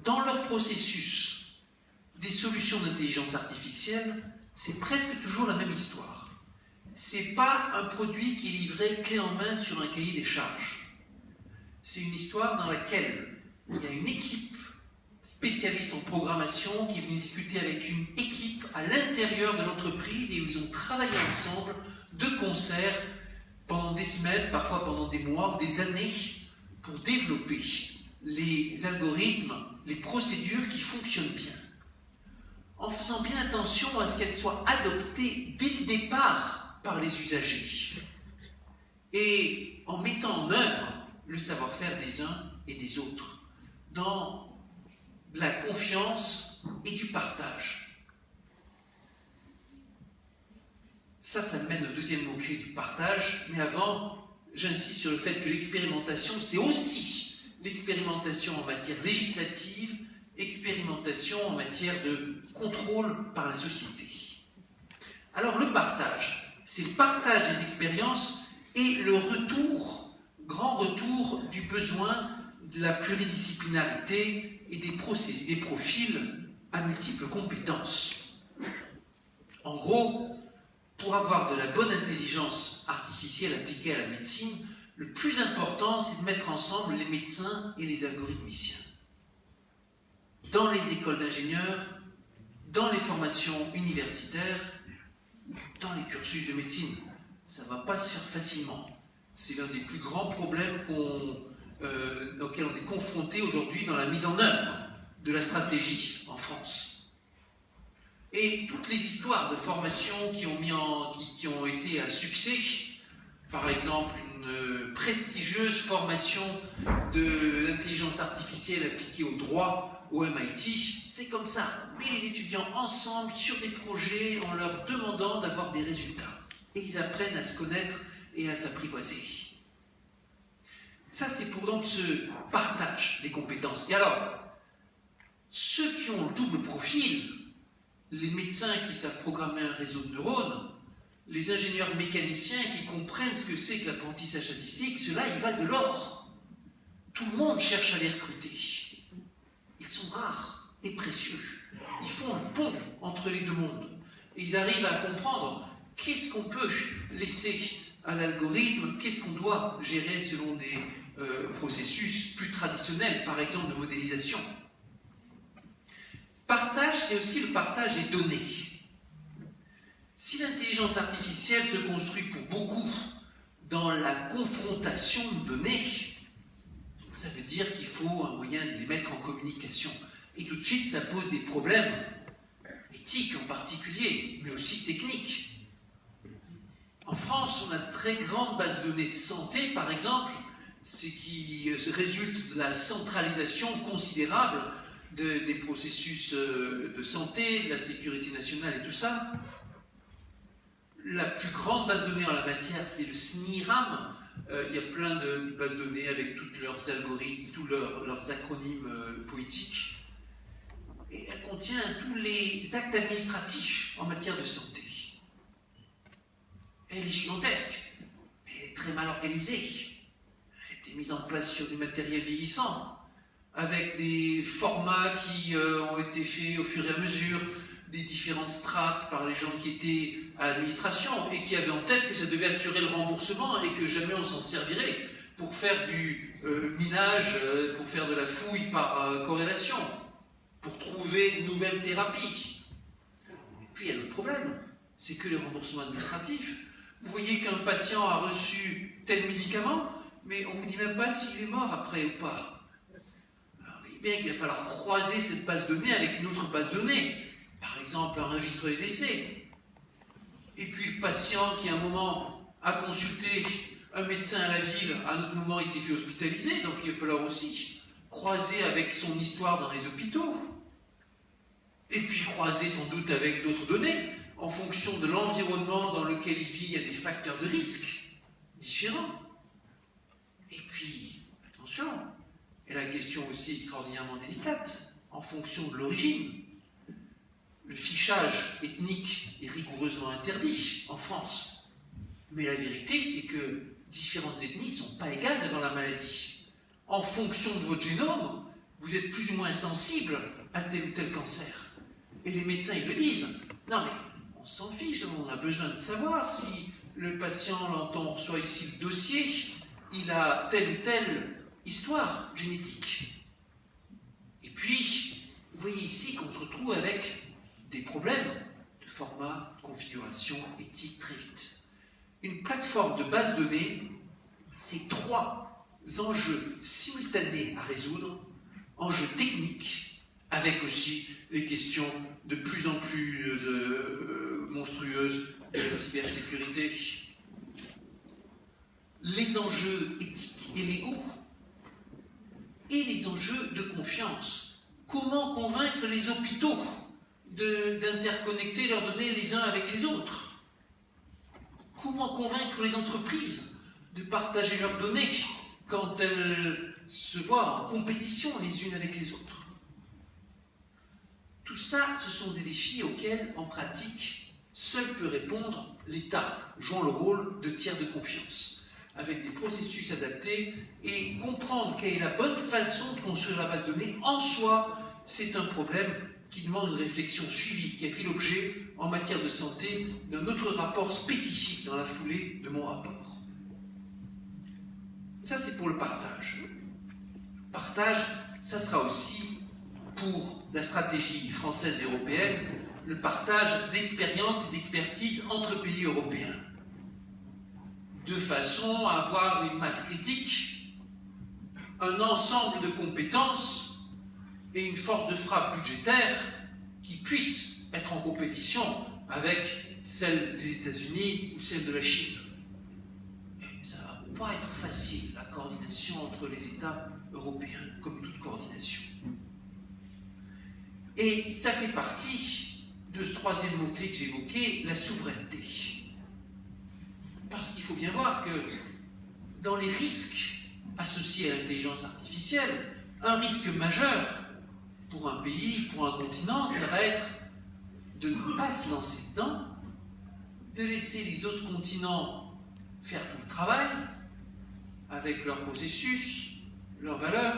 dans leur processus des solutions d'intelligence artificielle, c'est presque toujours la même histoire. C'est pas un produit qui est livré clé en main sur un cahier des charges. C'est une histoire dans laquelle il y a une équipe spécialiste en programmation qui est venue discuter avec une équipe à l'intérieur de l'entreprise et où ils ont travaillé ensemble de concert pendant des semaines, parfois pendant des mois ou des années, pour développer les algorithmes, les procédures qui fonctionnent bien, en faisant bien attention à ce qu'elles soient adoptées dès le départ par les usagers, et en mettant en œuvre le savoir-faire des uns et des autres, dans de la confiance et du partage. Ça me mène au deuxième mot-clé du partage, mais avant, j'insiste sur le fait que l'expérimentation, c'est aussi l'expérimentation en matière législative, expérimentation en matière de contrôle par la société. Alors le partage, c'est le partage des expériences et le retour, grand retour du besoin de la pluridisciplinarité et des profils à multiples compétences. En gros, pour avoir de la bonne intelligence artificielle appliquée à la médecine, le plus important, c'est de mettre ensemble les médecins et les algorithmiciens. Dans les écoles d'ingénieurs, dans les formations universitaires, dans les cursus de médecine. Ça ne va pas se faire facilement. C'est l'un des plus grands problèmes auxquels on est confronté aujourd'hui dans la mise en œuvre de la stratégie en France. Et toutes les histoires de formation qui ont été à succès, par exemple une prestigieuse formation de l'intelligence artificielle appliquée au droit au MIT, c'est comme ça. On met les étudiants ensemble sur des projets en leur demandant d'avoir des résultats. Et ils apprennent à se connaître et à s'apprivoiser. Ça, c'est pour donc ce partage des compétences. Et alors, ceux qui ont le double profil, les médecins qui savent programmer un réseau de neurones, les ingénieurs mécaniciens qui comprennent ce que c'est que l'apprentissage statistique, ceux-là, ils valent de l'or. Tout le monde cherche à les recruter. Ils sont rares et précieux. Ils font le pont entre les deux mondes. Et ils arrivent à comprendre qu'est-ce qu'on peut laisser à l'algorithme, qu'est-ce qu'on doit gérer selon des processus plus traditionnels, par exemple de modélisation. Partage, c'est aussi le partage des données. Si l'intelligence artificielle se construit pour beaucoup dans la confrontation de données, ça veut dire qu'il faut un moyen de les mettre en communication. Et tout de suite, ça pose des problèmes éthiques en particulier, mais aussi techniques. En France, on a de très grandes bases de données de santé, par exemple, ce qui résulte de la centralisation considérable des processus de santé, de la sécurité nationale et tout ça. La plus grande base de données en la matière, c'est le SNIRAM. Il y a plein de bases de données avec tous leurs algorithmes, tous leurs acronymes poétiques. Et elle contient tous les actes administratifs en matière de santé. Elle est gigantesque, mais elle est très mal organisée. Elle a été mise en place sur du matériel vieillissant, avec des formats qui ont été faits au fur et à mesure, des différentes strates par les gens qui étaient à l'administration et qui avaient en tête que ça devait assurer le remboursement et que jamais on s'en servirait pour faire du minage, pour faire de la fouille par corrélation, pour trouver de nouvelles thérapies. Et puis il y a l'autre problème, c'est que les remboursements administratifs, vous voyez qu'un patient a reçu tel médicament, mais on ne vous dit même pas s'il est mort après ou pas. Alors, vous voyez bien qu'il va falloir croiser cette base de données avec une autre base de données. Par exemple, un registre des décès. Et puis le patient qui, à un moment, a consulté un médecin à la ville, à un autre moment, il s'est fait hospitaliser, donc il va falloir aussi croiser avec son histoire dans les hôpitaux. Et puis croiser sans doute avec d'autres données. En fonction de l'environnement dans lequel il vit, il y a des facteurs de risque différents. Et puis, attention, et la question aussi extraordinairement délicate, en fonction de l'origine. Le fichage ethnique est rigoureusement interdit en France. Mais la vérité, c'est que différentes ethnies ne sont pas égales devant la maladie. En fonction de votre génome, vous êtes plus ou moins sensible à tel ou tel cancer. Et les médecins, ils le disent. Non mais, on s'en fiche, on a besoin de savoir si le patient, dont on reçoit ici le dossier, il a telle ou telle histoire génétique. Et puis, vous voyez ici qu'on se retrouve avec des problèmes de format, de configuration éthique très vite. Une plateforme de base de données, c'est 3 enjeux simultanés à résoudre, enjeux techniques, avec aussi les questions de plus en plus monstrueuses de la cybersécurité. Les enjeux éthiques et légaux et les enjeux de confiance. Comment convaincre les hôpitaux d'interconnecter leurs données les uns avec les autres? Comment convaincre les entreprises de partager leurs données quand elles se voient en compétition les unes avec les autres? Tout ça, ce sont des défis auxquels, en pratique, seul peut répondre l'État, jouant le rôle de tiers de confiance, avec des processus adaptés et comprendre quelle est la bonne façon de construire la base de données. En soi, c'est un problème qui demande une réflexion suivie, qui a fait l'objet, en matière de santé, d'un autre rapport spécifique dans la foulée de mon rapport. Ça, c'est pour le partage. Le partage, ça sera aussi, pour la stratégie française et européenne, le partage d'expériences et d'expertise entre pays européens, de façon à avoir une masse critique, un ensemble de compétences et une force de frappe budgétaire qui puisse être en compétition avec celle des États-Unis ou celle de la Chine. Et ça ne va pas être facile, la coordination entre les États européens, comme toute coordination. Et ça fait partie de ce troisième mot-clé que j'évoquais, la souveraineté. Parce qu'il faut bien voir que dans les risques associés à l'intelligence artificielle, un risque majeur pour un pays, pour un continent, ça va être de ne pas se lancer dedans, de laisser les autres continents faire tout le travail, avec leurs processus, leurs valeurs,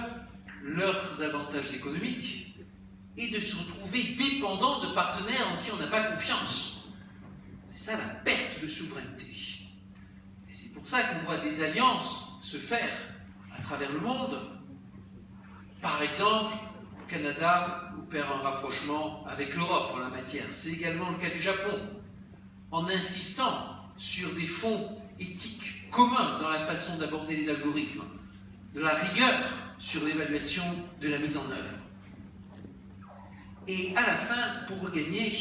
leurs avantages économiques, et de se retrouver dépendant de partenaires en qui on n'a pas confiance. C'est ça la perte de souveraineté. Et c'est pour ça qu'on voit des alliances se faire à travers le monde. Par exemple, le Canada opère un rapprochement avec l'Europe en la matière. C'est également le cas du Japon, en insistant sur des fonds éthique commun dans la façon d'aborder les algorithmes, de la rigueur sur l'évaluation de la mise en œuvre. Et à la fin, pour regagner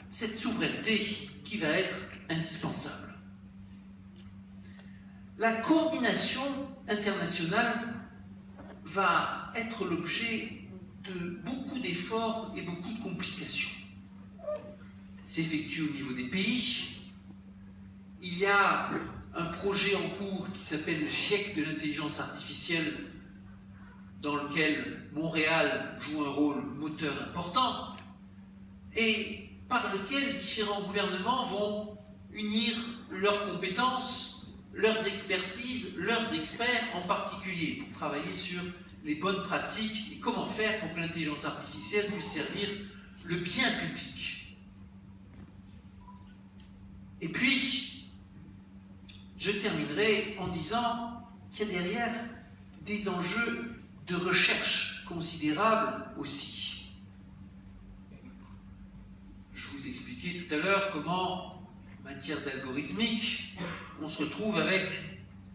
cette souveraineté qui va être indispensable. La coordination internationale va être l'objet de beaucoup d'efforts et beaucoup de complications. S'effectue au niveau des pays. Il y a un projet en cours qui s'appelle le GIEC de l'intelligence artificielle, dans lequel Montréal joue un rôle moteur important, et par lequel différents gouvernements vont unir leurs compétences, leurs expertises, leurs experts en particulier, pour travailler sur les bonnes pratiques et comment faire pour que l'intelligence artificielle puisse servir le bien public. Et puis, je terminerai en disant qu'il y a derrière des enjeux de recherche considérables aussi. Je vous ai expliqué tout à l'heure comment, en matière d'algorithmique, on se retrouve avec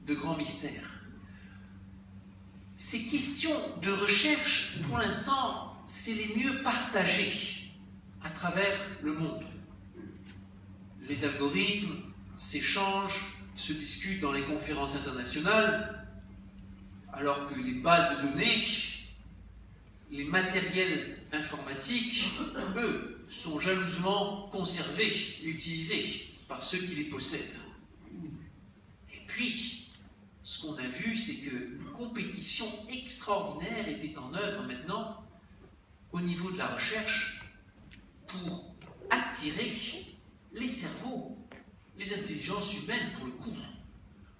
de grands mystères. Ces questions de recherche, pour l'instant, c'est les mieux partagées à travers le monde. Les algorithmes s'échangent, se discutent dans les conférences internationales, alors que les bases de données, les matériels informatiques, eux, sont jalousement conservés et utilisés par ceux qui les possèdent. Et puis, ce qu'on a vu, c'est qu'une compétition extraordinaire était en œuvre maintenant au niveau de la recherche pour attirer les cerveaux, les intelligences humaines pour le coup.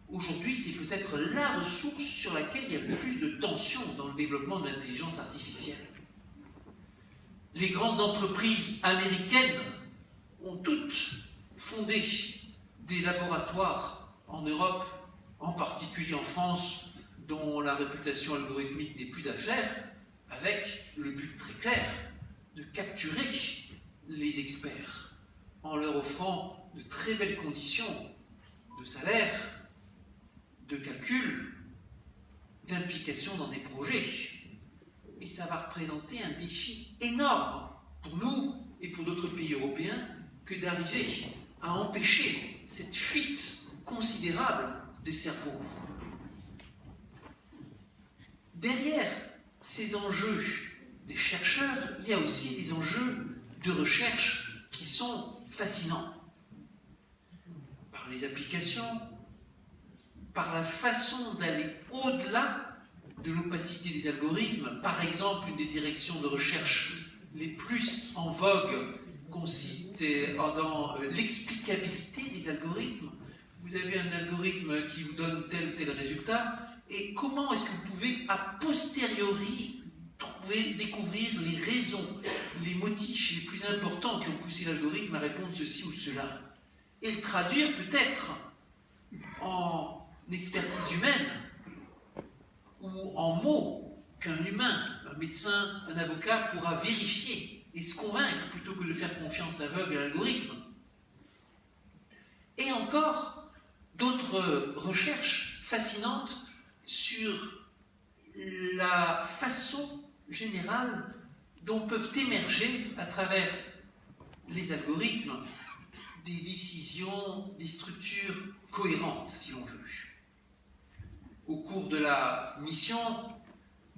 Aujourd'hui, c'est peut-être la ressource sur laquelle il y a le plus de tension dans le développement de l'intelligence artificielle. Les grandes entreprises américaines ont toutes fondé des laboratoires en Europe, en particulier en France, dont la réputation algorithmique n'est plus à faire, avec le but très clair de capturer les experts en leur offrant de très belles conditions de salaire, de calcul, d'implication dans des projets. Et ça va représenter un défi énorme pour nous et pour d'autres pays européens que d'arriver à empêcher cette fuite considérable des cerveaux. Derrière ces enjeux des chercheurs, il y a aussi des enjeux de recherche qui sont fascinants. Par les applications, par la façon d'aller au-delà de l'opacité des algorithmes. Par exemple, une des directions de recherche les plus en vogue consiste dans l'explicabilité des algorithmes. Vous avez un algorithme qui vous donne tel ou tel résultat, et comment est-ce que vous pouvez, a posteriori, découvrir les raisons, les motifs les plus importants qui ont poussé l'algorithme à répondre ceci ou cela, et le traduire peut-être en expertise humaine ou en mots qu'un humain, un médecin, un avocat pourra vérifier et se convaincre plutôt que de faire confiance aveugle à l'algorithme. Et encore d'autres recherches fascinantes sur la façon générale dont peuvent émerger à travers les algorithmes des décisions, des structures cohérentes, si l'on veut. Au cours de la mission,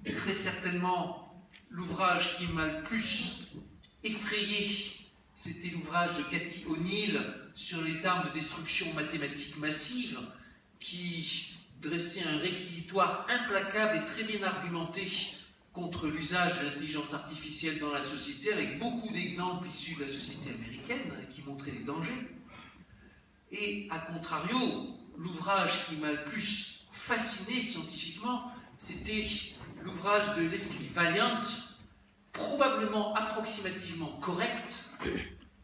très certainement, l'ouvrage qui m'a le plus effrayé, c'était l'ouvrage de Cathy O'Neill sur les armes de destruction mathématique massive, qui dressait un réquisitoire implacable et très bien argumenté contre l'usage de l'intelligence artificielle dans la société, avec beaucoup d'exemples issus de la société américaine qui montraient les dangers. Et, à contrario, l'ouvrage qui m'a le plus fasciné scientifiquement, c'était l'ouvrage de Leslie Valiant, probablement approximativement correct,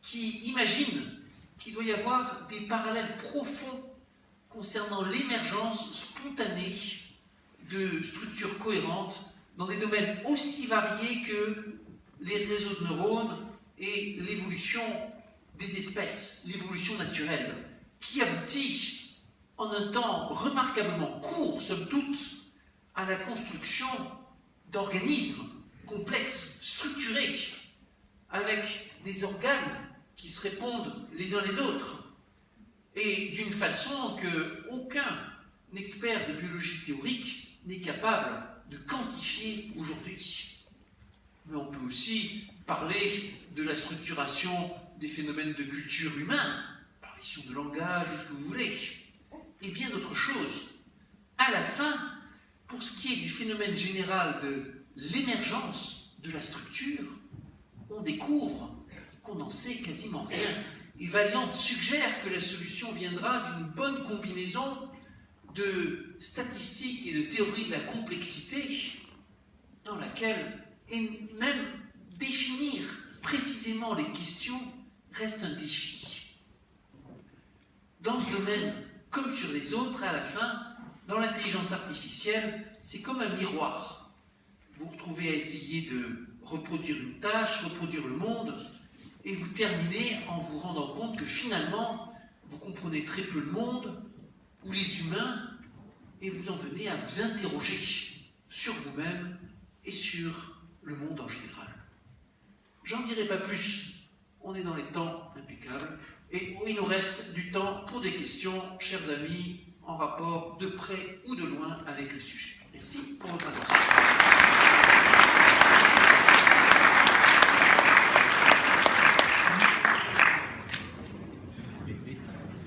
qui imagine qu'il doit y avoir des parallèles profonds concernant l'émergence spontanée de structures cohérentes dans des domaines aussi variés que les réseaux de neurones et l'évolution des espèces, l'évolution naturelle, qui aboutit en un temps remarquablement court, somme toute, à la construction d'organismes complexes, structurés, avec des organes qui se répondent les uns les autres, et d'une façon qu'aucun expert de biologie théorique n'est capable de quantifier aujourd'hui. Mais on peut aussi parler de la structuration des phénomènes de culture humain, apparition de langage, ou ce que vous voulez, et bien d'autres choses. À la fin, pour ce qui est du phénomène général de l'émergence de la structure, on découvre qu'on n'en sait quasiment rien. Et Valiant suggère que la solution viendra d'une bonne combinaison de statistiques et de théorie de la complexité, dans laquelle, et même définir précisément les questions reste un défi. Dans ce domaine, comme sur les autres, à la fin, dans l'intelligence artificielle, c'est comme un miroir. Vous vous retrouvez à essayer de reproduire une tâche, reproduire le monde, et vous terminez en vous rendant compte que finalement, vous comprenez très peu le monde, ou les humains, et vous en venez à vous interroger sur vous-même et sur le monde en général. J'en dirai pas plus, on est dans les temps impeccables, et il nous reste du temps pour des questions, chers amis, en rapport de près ou de loin avec le sujet. Merci pour votre attention.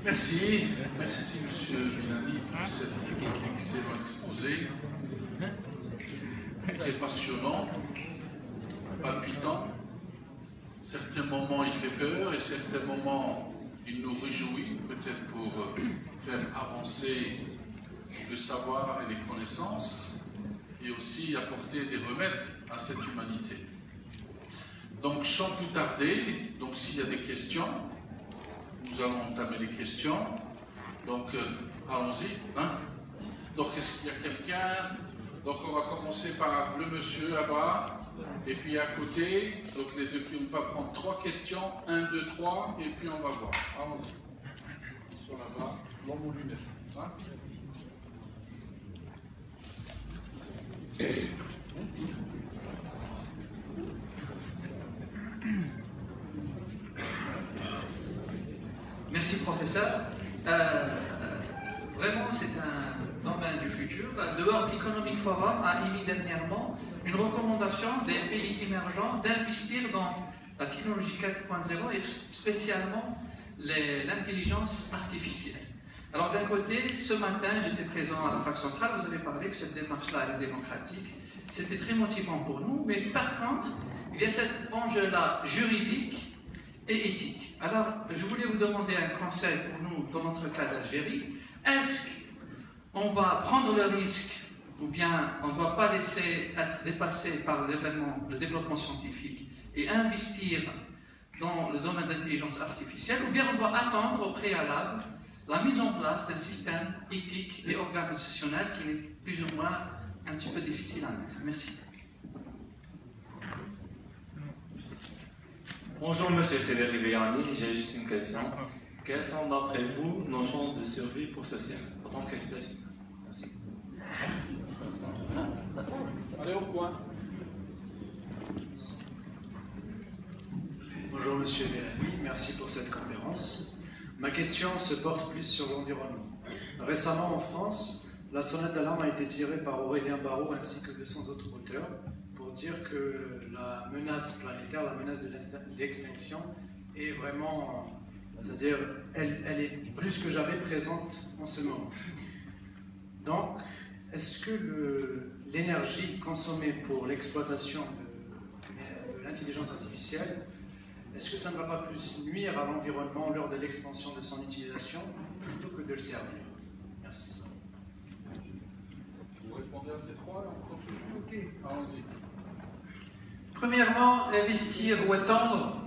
Merci, merci Monsieur Villani pour cet excellent exposé, très passionnant, palpitant. Certains moments il fait peur et certains moments il nous réjouit, peut-être pour faire avancer le savoir et les connaissances et aussi apporter des remèdes à cette humanité. Donc sans plus tarder, donc s'il y a des questions, nous allons entamer les questions. Donc, allons-y. Hein? Donc, est-ce qu'il y a quelqu'un? Donc, on va commencer par le monsieur là-bas. Et puis à côté, donc les deux qui vont pas prendre 3 questions. 1, 2, 3. Et puis on va voir. Allons-y. Sur là-bas. Dans mon lunettes. Hein? Merci, professeur. Vraiment, c'est un domaine du futur. Le World Economic Forum a émis dernièrement une recommandation des pays émergents d'investir dans la technologie 4.0 et spécialement l'intelligence artificielle. Alors d'un côté, ce matin, j'étais présent à la fac centrale, vous avez parlé que cette démarche-là est démocratique. C'était très motivant pour nous, mais par contre, il y a cet enjeu-là juridique et éthique. Alors, je voulais vous demander un conseil pour nous, dans notre cas d'Algérie. Est-ce qu'on va prendre le risque, ou bien on ne doit pas laisser être dépassé par le développement scientifique et investir dans le domaine de l'intelligence artificielle, ou bien on doit attendre au préalable la mise en place d'un système éthique et organisationnel qui est plus ou moins un petit peu difficile à mettre. Merci. Bonjour Monsieur Cédric Villani, j'ai juste une question. Quelles sont d'après vous nos chances de survie pour ce siècle, en tant qu'espèce humaine? Merci. Allez au coin. Bonjour Monsieur Villani, merci pour cette conférence. Ma question se porte plus sur l'environnement. Récemment en France, la sonnette d'alarme a été tirée par Aurélien Barraud ainsi que 200 autres auteurs pour dire que la menace planétaire, la menace de l'extinction est vraiment, c'est-à-dire elle est plus que jamais présente en ce moment. Donc, est-ce que l'énergie consommée pour l'exploitation de l'intelligence artificielle, est-ce que ça ne va pas plus nuire à l'environnement lors de l'expansion de son utilisation plutôt que de le servir? Merci. Vous répondez à ces 3 et on continue. Ok, allons-y. Premièrement, investir ou attendre,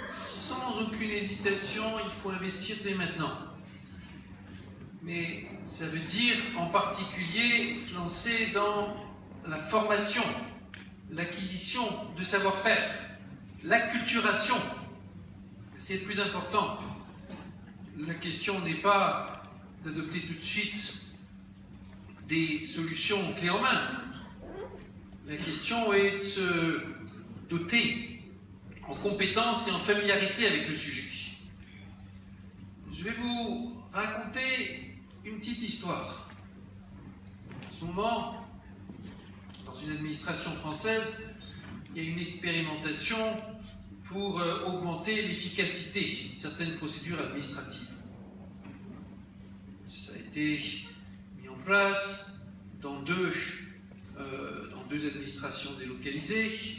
sans aucune hésitation, il faut investir dès maintenant. Mais ça veut dire en particulier se lancer dans la formation, l'acquisition de savoir-faire, l'acculturation. C'est le plus important. La question n'est pas d'adopter tout de suite des solutions clés en main. La question est de se doter en compétences et en familiarité avec le sujet. Je vais vous raconter une petite histoire. En ce moment, dans une administration française, il y a une expérimentation pour augmenter l'efficacité de certaines procédures administratives. Ça a été mis en place dans deux administrations délocalisées,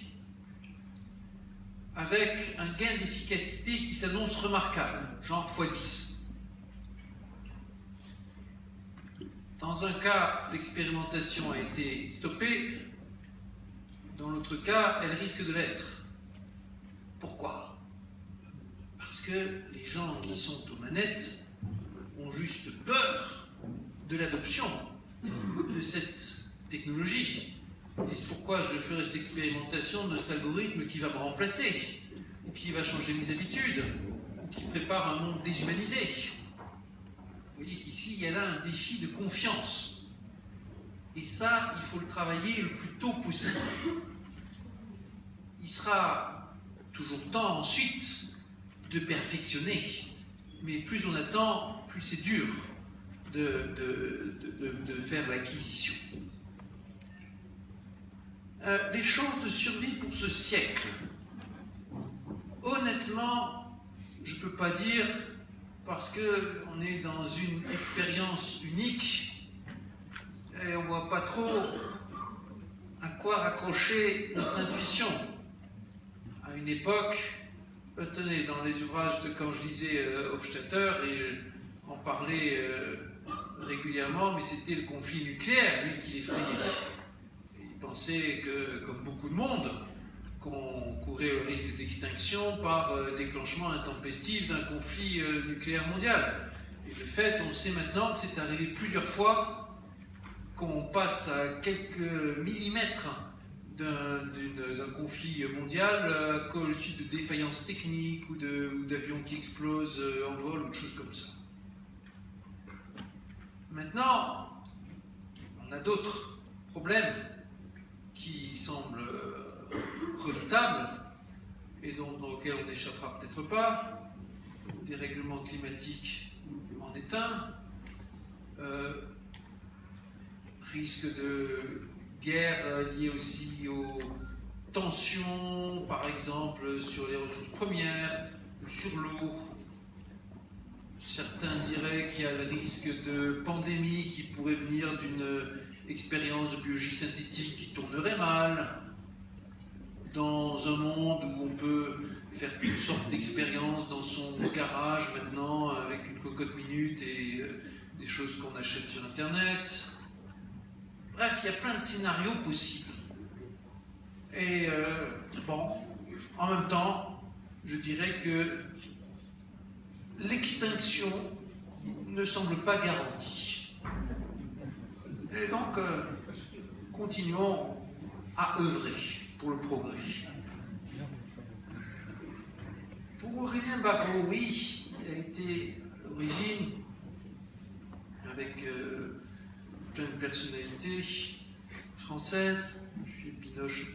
avec un gain d'efficacité qui s'annonce remarquable, genre x10. Dans un cas, l'expérimentation a été stoppée, dans l'autre cas, elle risque de l'être. Pourquoi? Parce que les gens qui sont aux manettes ont juste peur de l'adoption de cette technologie. Et c'est pourquoi je ferai cette expérimentation de cet algorithme qui va me remplacer, ou qui va changer mes habitudes, ou qui prépare un monde déshumanisé. Vous voyez qu'ici, il y a là un défi de confiance. Et ça, il faut le travailler le plus tôt possible. Il sera toujours temps ensuite de perfectionner. Mais plus on attend, plus c'est dur de faire l'acquisition. Les chances de survie pour ce siècle. Honnêtement, je ne peux pas dire, parce qu'on est dans une expérience unique et on ne voit pas trop à quoi raccrocher notre intuition. À une époque, tenez, dans les ouvrages quand je lisais Hofstadter, et on parlait régulièrement, mais c'était le conflit nucléaire, lui, qui l'effrayait. Il pensait que, comme beaucoup de monde, qu'on courait au risque d'extinction par déclenchement intempestif d'un conflit nucléaire mondial. Et de fait, on sait maintenant que c'est arrivé plusieurs fois qu'on passe à quelques millimètres d'un conflit mondial à cause de défaillances techniques ou d'avions qui explosent en vol ou de choses comme ça. Maintenant, on a d'autres problèmes qui semblent redoutables et auxquels on n'échappera peut-être pas. Dérèglement climatique en est un. Risque de guerre lié aussi aux tensions, par exemple, sur les ressources premières ou sur l'eau. Certains diraient qu'il y a le risque de pandémie qui pourrait venir d'une expérience de biologie synthétique qui tournerait mal. Dans un monde où on peut faire toutes sortes d'expériences dans son garage maintenant, avec une cocotte minute et des choses qu'on achète sur Internet. Bref, il y a plein de scénarios possibles. Et bon, en même temps, je dirais que l'extinction ne semble pas garantie. Et donc, continuons à œuvrer pour le progrès. Pour Aurélien Barraud, oui, il a été à l'origine, avec plein de personnalités françaises, Jules Binoche